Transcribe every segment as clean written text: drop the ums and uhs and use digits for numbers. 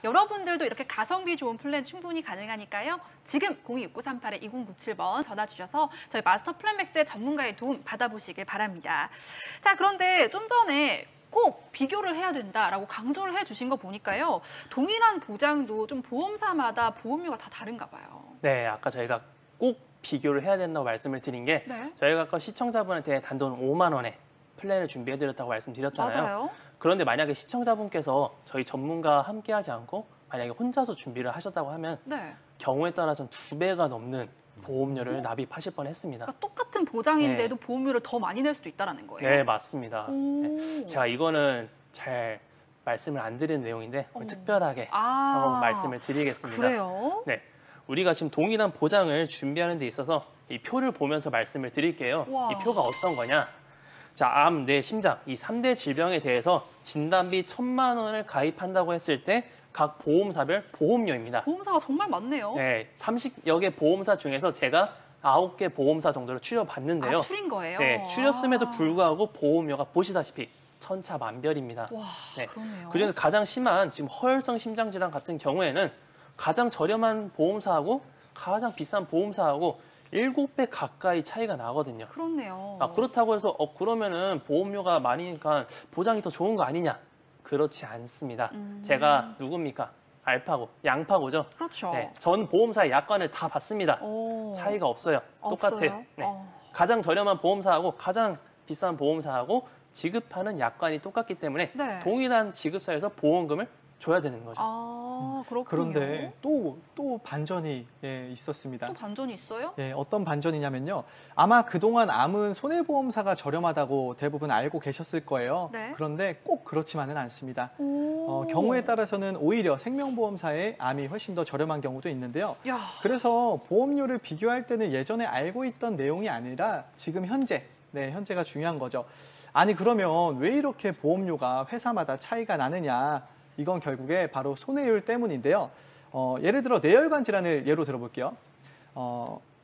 여러분들도 이렇게 가성비 좋은 플랜 충분히 가능하니까요. 지금 026938-2097번 전화 주셔서 저희 마스터 플랜 맥스의 전문가의 도움 받아보시길 바랍니다. 자, 그런데 좀 전에 꼭 비교를 해야 된다라고 강조를 해주신 거 보니까요. 동일한 보장도 좀 보험사마다 보험료가 다 다른가 봐요. 네, 아까 저희가 꼭 비교를 해야 된다고 말씀을 드린 게 네. 저희가 아까 시청자분한테 단돈 5만 원에 플랜을 준비해드렸다고 말씀드렸잖아요. 맞아요. 그런데 만약에 시청자분께서 저희 전문가와 함께하지 않고 만약에 혼자서 준비를 하셨다고 하면 네. 경우에 따라서는 2배가 넘는 보험료를 납입하실 뻔했습니다. 그러니까 똑같은 보장인데도 보험료를 더 많이 낼 수도 있다는 거예요. 네, 맞습니다. 네. 제가 이거는 잘 말씀을 안 드린 내용인데 특별하게 한번 말씀을 드리겠습니다. 그래요? 네, 우리가 지금 동일한 보장을 준비하는 데 있어서 이 표를 보면서 말씀을 드릴게요. 와. 이 표가 어떤 거냐? 자, 암, 뇌, 심장 이 3대 질병에 대해서 진단비 1,000만 원을 가입한다고 했을 때 각 보험사별 보험료입니다. 보험사가 정말 많네요. 네, 30여 개 보험사 중에서 제가 9개 보험사 정도를 추려봤는데요. 아, 추린 거예요? 네, 추렸음에도 불구하고 보험료가 보시다시피 천차만별입니다. 와, 네, 그러네요. 그중에서 가장 심한 지금 허혈성 심장질환 같은 경우에는 가장 저렴한 보험사하고 가장 비싼 보험사하고 7배 가까이 차이가 나거든요. 그렇네요. 그렇다고 해서 그러면은 보험료가 많으니까 보장이 더 좋은 거 아니냐? 그렇지 않습니다. 제가 누굽니까? 알파고, 양파고죠. 그렇죠. 네, 전 보험사의 약관을 다 봤습니다. 오. 차이가 없어요. 똑같아요. 없어요? 네. 가장 저렴한 보험사하고 가장 비싼 보험사하고 지급하는 약관이 똑같기 때문에 네. 동일한 지급사에서 보험금을 줘야 되는 거죠. 아, 그렇군요. 그런데 또 반전이 있었습니다. 또 반전이 있어요? 예, 어떤 반전이냐면요. 아마 그동안 암은 손해보험사가 저렴하다고 대부분 알고 계셨을 거예요. 네. 그런데 꼭 그렇지만은 않습니다. 오. 경우에 따라서는 오히려 생명보험사의 암이 훨씬 더 저렴한 경우도 있는데요. 야. 그래서 보험료를 비교할 때는 예전에 알고 있던 내용이 아니라 지금 현재가 중요한 거죠. 아니 그러면 왜 이렇게 보험료가 회사마다 차이가 나느냐. 이건 결국에 바로 손해율 때문인데요. 예를 들어 뇌혈관 질환을 예로 들어볼게요.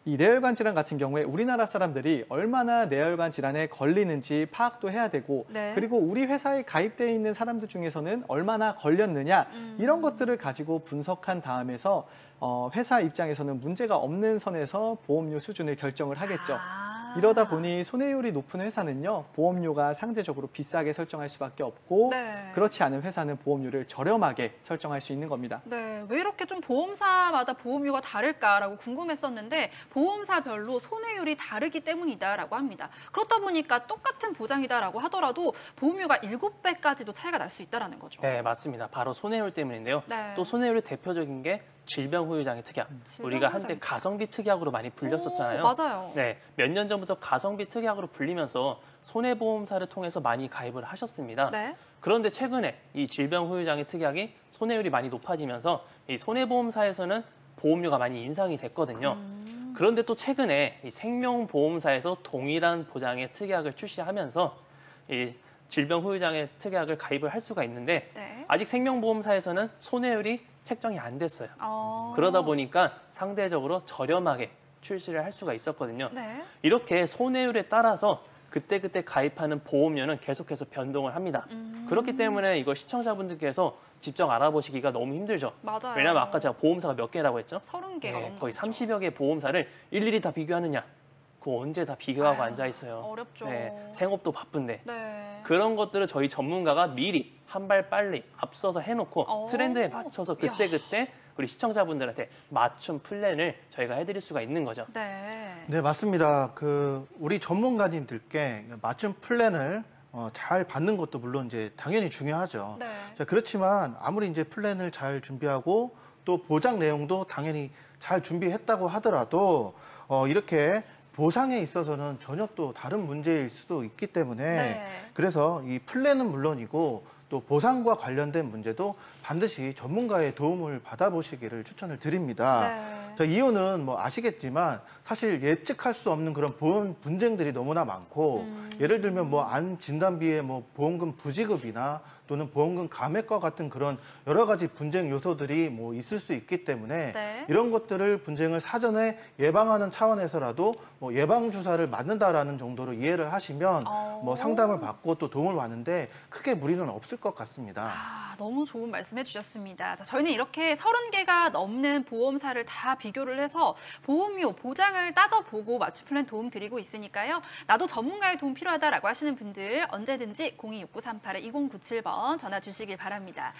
이 뇌혈관 질환 같은 경우에 우리나라 사람들이 얼마나 뇌혈관 질환에 걸리는지 파악도 해야 되고 네. 그리고 우리 회사에 가입되어 있는 사람들 중에서는 얼마나 걸렸느냐 이런 것들을 가지고 분석한 다음에서 회사 입장에서는 문제가 없는 선에서 보험료 수준을 결정을 하겠죠. 이러다 보니 손해율이 높은 회사는요, 보험료가 상대적으로 비싸게 설정할 수밖에 없고 네. 그렇지 않은 회사는 보험료를 저렴하게 설정할 수 있는 겁니다. 네, 왜 이렇게 좀 보험사마다 보험료가 다를까라고 궁금했었는데 보험사별로 손해율이 다르기 때문이다라고 합니다. 그렇다 보니까 똑같은 보장이다라고 하더라도 보험료가 7배까지도 차이가 날 수 있다는 거죠. 네, 맞습니다. 바로 손해율 때문인데요. 네. 또 손해율의 대표적인 게 질병후유장애 특약. 우리가 한때 가성비 특약으로 많이 불렸었잖아요. 오, 맞아요. 네, 몇 년 전부터 가성비 특약으로 불리면서 손해보험사를 통해서 많이 가입을 하셨습니다. 네. 그런데 최근에 이 질병후유장애 특약이 손해율이 많이 높아지면서 이 손해보험사에서는 보험료가 많이 인상이 됐거든요. 그런데 또 최근에 이 생명보험사에서 동일한 보장의 특약을 출시하면서 이 질병후유장애 특약을 가입을 할 수가 있는데 네. 아직 생명보험사에서는 손해율이 책정이 안 됐어요. 어... 그러다 보니까 상대적으로 저렴하게 출시를 할 수가 있었거든요. 네. 이렇게 손해율에 따라서 그때그때 가입하는 보험료는 계속해서 변동을 합니다. 그렇기 때문에 이걸 시청자분들께서 직접 알아보시기가 너무 힘들죠. 맞아요. 왜냐하면 아까 제가 보험사가 몇 개라고 했죠? 30개가 넘는 거의 거죠. 30여 개의 보험사를 일일이 다 비교하느냐? 그거 언제 다 비교하고 아유, 앉아 있어요. 어렵죠. 생업도 바쁜데. 네. 그런 것들을 저희 전문가가 미리 한 발 빨리 앞서서 해놓고 트렌드에 맞춰서 그때그때 우리 시청자분들한테 맞춤 플랜을 저희가 해드릴 수가 있는 거죠. 네. 네, 맞습니다. 우리 전문가님들께 맞춤 플랜을 잘 받는 것도 물론 이제 당연히 중요하죠. 네. 자, 그렇지만 아무리 이제 플랜을 잘 준비하고 또 보장 내용도 당연히 잘 준비했다고 하더라도 이렇게 보상에 있어서는 전혀 또 다른 문제일 수도 있기 때문에 네. 그래서 이 플랜은 물론이고 또 보상과 관련된 문제도 반드시 전문가의 도움을 받아보시기를 추천을 드립니다. 네. 자, 이유는 뭐 아시겠지만 사실 예측할 수 없는 그런 보험 분쟁들이 너무나 많고 예를 들면 뭐 안 진단비의 뭐 보험금 부지급이나 또는 보험금 감액과 같은 그런 여러 가지 분쟁 요소들이 뭐 있을 수 있기 때문에 네. 이런 것들을 분쟁을 사전에 예방하는 차원에서라도 뭐 예방 주사를 맞는다라는 정도로 이해를 하시면 뭐 상담을 받고 또 도움을 받는데 크게 무리는 없을 것 같습니다. 아, 너무 좋은 말씀해 주셨습니다. 자, 저희는 이렇게 30개가 넘는 보험사를 다 비교를 해서 보험료, 보장을 따져보고 맞춤 플랜 도움 드리고 있으니까요. 나도 전문가의 도움 필요하다라고 하시는 분들 언제든지 026938-2097번 전화 주시길 바랍니다.